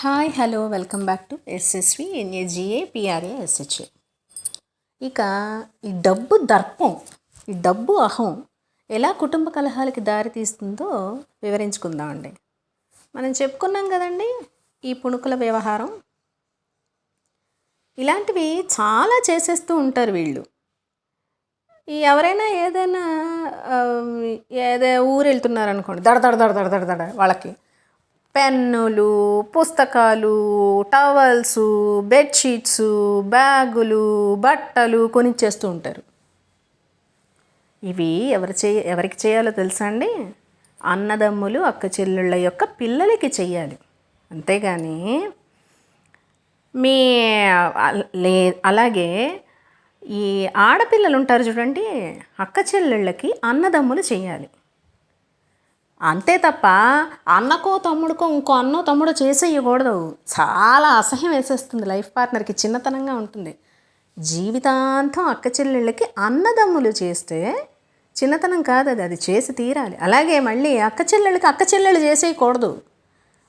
Hi hello welcome back to SSV NAGA PRA SHA. ఇక ఈ డబ్బు దర్పం, ఈ డబ్బు అహం ఎలా కుటుంబ కలహాలకి దారితీస్తుందో వివరించుకుందామండి. మనం చెప్పుకున్నాం కదండి ఈ పుణుకుల వ్యవహారం. ఇలాంటివి చాలా చేసేస్తూ ఉంటారు వీళ్ళు. ఎవరైనా ఏదైనా ఊరు వెళ్తున్నారనుకోండి, దడ దడ దడ దడ దడ దడ వాళ్ళకి పెన్నులు, పుస్తకాలు, టవల్సు, బెడ్షీట్సు, బ్యాగులు, బట్టలు కొనిచ్చేస్తూ ఉంటారు. ఇవి ఎవరికి చేయాలో తెలుసా అండి? అన్నదమ్ములు, అక్క చెల్లెళ్ళ యొక్క పిల్లలకి చెయ్యాలి. అంతేగాని అలాగే ఈ ఆడపిల్లలు ఉంటారు చూడండి, అక్క చెల్లెళ్ళకి అన్నదమ్ములు చెయ్యాలి. అంతే తప్ప అన్నకో తమ్ముడికో ఇంకో అన్నో తమ్ముడో చేసేయకూడదు. చాలా అసహ్యం వేసేస్తుంది, లైఫ్ పార్ట్నర్కి చిన్నతనంగా ఉంటుంది. జీవితాంతం అక్క చెల్లెళ్ళకి అన్నదమ్ములు చేస్తే చిన్నతనం కాదు, అది చేసి తీరాలి. అలాగే మళ్ళీ అక్క చెల్లెళ్ళు చేసేయకూడదు.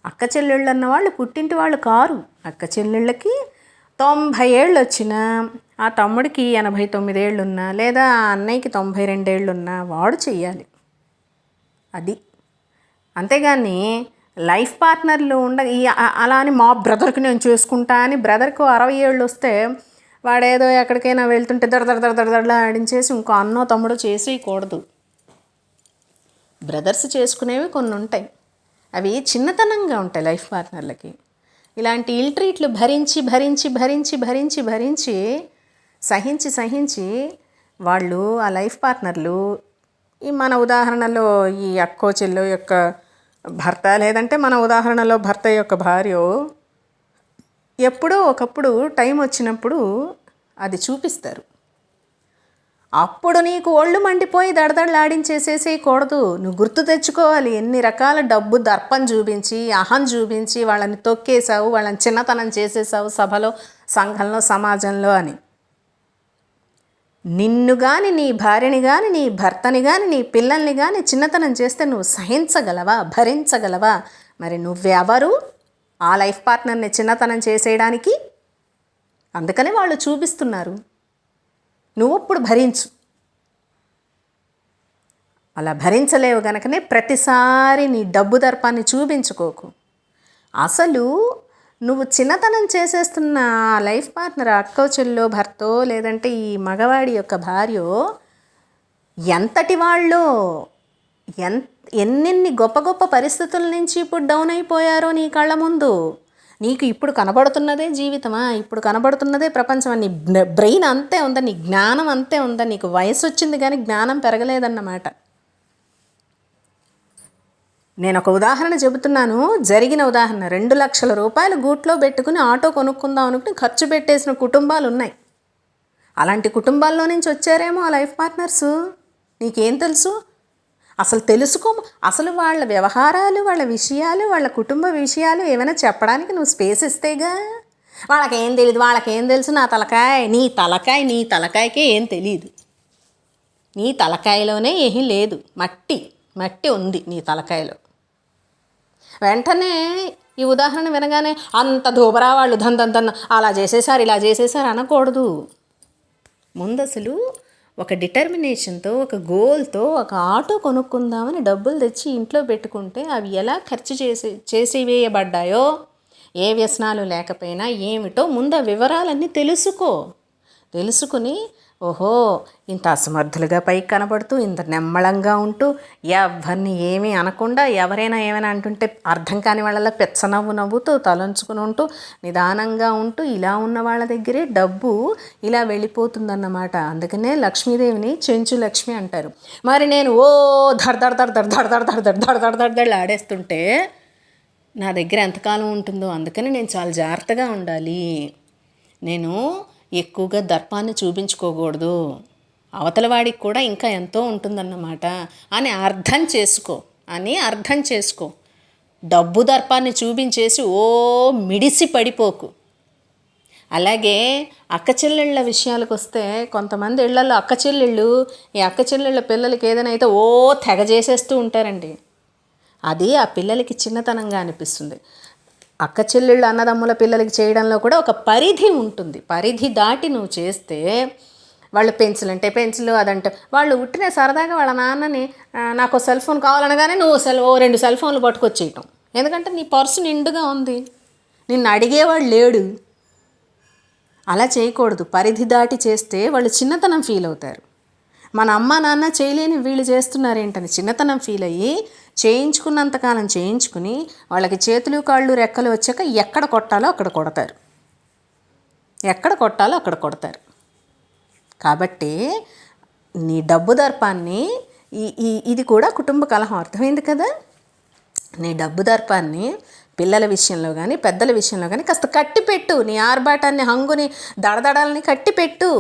అక్క చెల్లెళ్ళు అన్నవాళ్ళు పుట్టింటి వాళ్ళు కారు. అక్క చెల్లెళ్ళకి 90 ఏళ్ళు వచ్చినా, ఆ తమ్ముడికి 89 ఏళ్ళున్నా, లేదా ఆ అన్నయ్యకి 92 ఏళ్ళున్నా వాడు చెయ్యాలి. అది అంతేగాని లైఫ్ పార్ట్నర్లు అలా అని మా బ్రదర్కి నేను చేసుకుంటా అని బ్రదర్కు 60 ఏళ్ళు వస్తే వాడేదో ఎక్కడికైనా వెళ్తుంటే దడదడలా ఆడించేసి ఇంకో అన్నో తమ్ముడో చేసేయకూడదు. బ్రదర్స్ చేసుకునేవి కొన్ని ఉంటాయి, అవి చిన్నతనంగా ఉంటాయి లైఫ్ పార్ట్నర్లకి. ఇలాంటి ఇల్ ట్రీట్లు భరించి సహించి వాళ్ళు ఆ లైఫ్ పార్ట్నర్లు ఈ మన ఉదాహరణలో ఈ అక్కో చెల్లో యొక్క భర్త, లేదంటే మన ఉదాహరణలో భర్త యొక్క భార్య ఎప్పుడో ఒకప్పుడు టైం వచ్చినప్పుడు అది చూపిస్తారు. అప్పుడు నీకు ఒళ్ళు మండిపోయి దడదడలాడించేసేసేయకూడదు. నువ్వు గుర్తు తెచ్చుకోవాలి, ఎన్ని రకాల డబ్బు దర్పం చూపించి, అహం చూపించి వాళ్ళని తొక్కేశావు, వాళ్ళని చిన్నతనం చేసేసావు సభలో, సంఘంలో, సమాజంలో అని. నిన్ను కానీ, నీ భార్యని కానీ, నీ భర్తని కానీ, నీ పిల్లల్ని కానీ చిన్నతనం చేస్తే నువ్వు సహించగలవా, భరించగలవా? మరి నువ్వెవరు ఆ లైఫ్ పార్ట్నర్ని చిన్నతనం చేసేయడానికి? అందుకని వాళ్ళు చూపిస్తున్నారు. నువ్వు ఇప్పుడు భరించు. అలా భరించలేవు గనకనే ప్రతిసారి నీ డబ్బు దర్పాన్ని చూపించుకోకు. అసలు నువ్వు చిన్నతనం చేసేస్తున్న లైఫ్ పార్ట్నర్ అక్కో చెల్లో భర్తో, లేదంటే ఈ మగవాడి యొక్క భార్యో ఎంతటి వాళ్ళో, ఎన్నెన్ని గొప్ప గొప్ప పరిస్థితుల నుంచి ఇప్పుడు డౌన్ అయిపోయారో నీ కళ్ళ ముందు. నీకు ఇప్పుడు కనబడుతున్నదే జీవితమా, ఇప్పుడు కనబడుతున్నదే ప్రపంచమా? నీ బ్రెయిన్ అంతే ఉందా, నీ జ్ఞానం అంతే ఉందా? నీకు వయసు వచ్చింది కానీ జ్ఞానం పెరగలేదన్నమాట. నేను ఒక ఉదాహరణ చెబుతున్నాను, జరిగిన ఉదాహరణ. 2 లక్షల రూపాయలు గూట్లో పెట్టుకుని ఆటో కొనుక్కుందాం అనుకుని ఖర్చు పెట్టేసిన కుటుంబాలు ఉన్నాయి. అలాంటి కుటుంబాల్లో నుంచి వచ్చారేమో ఆ లైఫ్ పార్ట్నర్సు. నీకేం తెలుసు? అసలు తెలుసుకో. అసలు వాళ్ళ వ్యవహారాలు, వాళ్ళ విషయాలు, వాళ్ళ కుటుంబ విషయాలు ఏమైనా చెప్పడానికి నువ్వు స్పేస్ ఇస్తేగా. వాళ్ళకేం తెలియదు, వాళ్ళకేం తెలుసు, నీ తలకాయకే ఏం తెలియదు. నీ తలకాయలోనే ఏమీ లేదు, మట్టి ఉంది నీ తలకాయలో. వెంటనే ఈ ఉదాహరణ వినగానే అంత దూబరా వాళ్ళు ధన్ అలా చేసేసారు, ఇలా చేసేసారు అనకూడదు. ముందు అసలు ఒక డిటర్మినేషన్తో, ఒక గోల్తో ఒక ఆటో కొనుక్కుందామని డబ్బులు తెచ్చి ఇంట్లో పెట్టుకుంటే అవి ఎలా ఖర్చు చేసివేయబడ్డాయో, ఏ వ్యసనాలు లేకపోయినా ఏమిటో ముందు ఆ వివరాలన్నీ తెలుసుకుని ఓహో ఇంత అసమర్థులుగా పైకి కనబడుతూ, ఇంత నెమ్మళంగా ఉంటూ, ఎవరిని ఏమీ అనకుండా, ఎవరైనా ఏమైనా అంటుంటే అర్థం కాని వాళ్ళ నవ్వుతూ తలంచుకుని ఉంటూ, నిదానంగా ఉంటూ, ఇలా ఉన్న వాళ్ళ దగ్గరే డబ్బు ఇలా వెళ్ళిపోతుందన్నమాట. అందుకనే లక్ష్మీదేవిని చెంచు లక్ష్మి అంటారు. మరి నేను దడ ఆడేస్తుంటే నా దగ్గర ఎంతకాలం ఉంటుందో, అందుకని నేను చాలా జాగ్రత్తగా ఉండాలి. నేను ఎక్కువగా దర్పాన్ని చూపించుకోకూడదు, అవతల వాడికి కూడా ఇంకా ఎంతో ఉంటుందన్నమాట అని అర్థం చేసుకో. డబ్బు దర్పాన్ని చూపించేసి మిడిసి పడిపోకు. అలాగే అక్క చెల్లెళ్ళ విషయాలకు వస్తే, కొంతమంది ఇళ్లలో ఈ అక్క చెల్లెళ్ళ పిల్లలకి ఏదైనా అయితే తెగ చేసేస్తూ ఉంటారండి. అది ఆ పిల్లలకి చిన్నతనంగా అనిపిస్తుంది. అక్క చెల్లెళ్ళు అన్నదమ్ముల పిల్లలకి చేయడంలో కూడా ఒక పరిధి ఉంటుంది. పరిధి దాటి నువ్వు చేస్తే వాళ్ళు పెన్సిల్ అంటే పెన్సిల్, అదంటే వాళ్ళు ఉట్టిన సరదాగా వాళ్ళ నాన్నని నాకు సెల్ ఫోన్ కావాలనగానే నువ్వు 2 సెల్ ఫోన్లు పట్టుకొచ్చేయటం. ఎందుకంటే నీ పర్సు నిండుగా ఉంది, నిన్ను అడిగేవాడు లేడు. అలా చేయకూడదు. పరిధి దాటి చేస్తే వాళ్ళు చిన్నతనం ఫీల్ అవుతారు. మన అమ్మ నాన్న చేయలేని వీళ్ళు చేస్తున్నారేంటని చిన్నతనం ఫీల్ అయ్యి చేయించుకున్నంతకాలం చేయించుకుని వాళ్ళకి చేతులు కాళ్ళు రెక్కలు వచ్చాక ఎక్కడ కొట్టాలో అక్కడ కొడతారు, ఎక్కడ కొట్టాలో అక్కడ కొడతారు. కాబట్టి నీ డబ్బు దర్పాన్ని ఇది కూడా కుటుంబ కలహం, అర్థమైంది కదా. నీ డబ్బు దర్పాన్ని పిల్లల విషయంలో కానీ పెద్దల విషయంలో కానీ కాస్త కట్టిపెట్టు. నీ ఆర్భాటాన్ని, హంగుని, దడదడాలని కట్టిపెట్టు.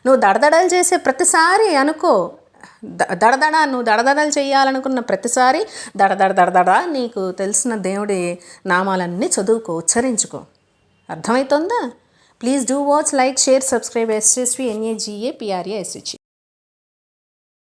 నువ్వు దడదడలు చేసే ప్రతిసారి అనుకో, నువ్వు దడదడలు చేయాలనుకున్న ప్రతిసారి దడదడ నీకు తెలిసిన దేవుడి నామాలన్నీ చదువుకో, ఉచ్చరించుకో. అర్థమవుతుందా? Please do watch, like, share, subscribe. SSVNAGAPRASH.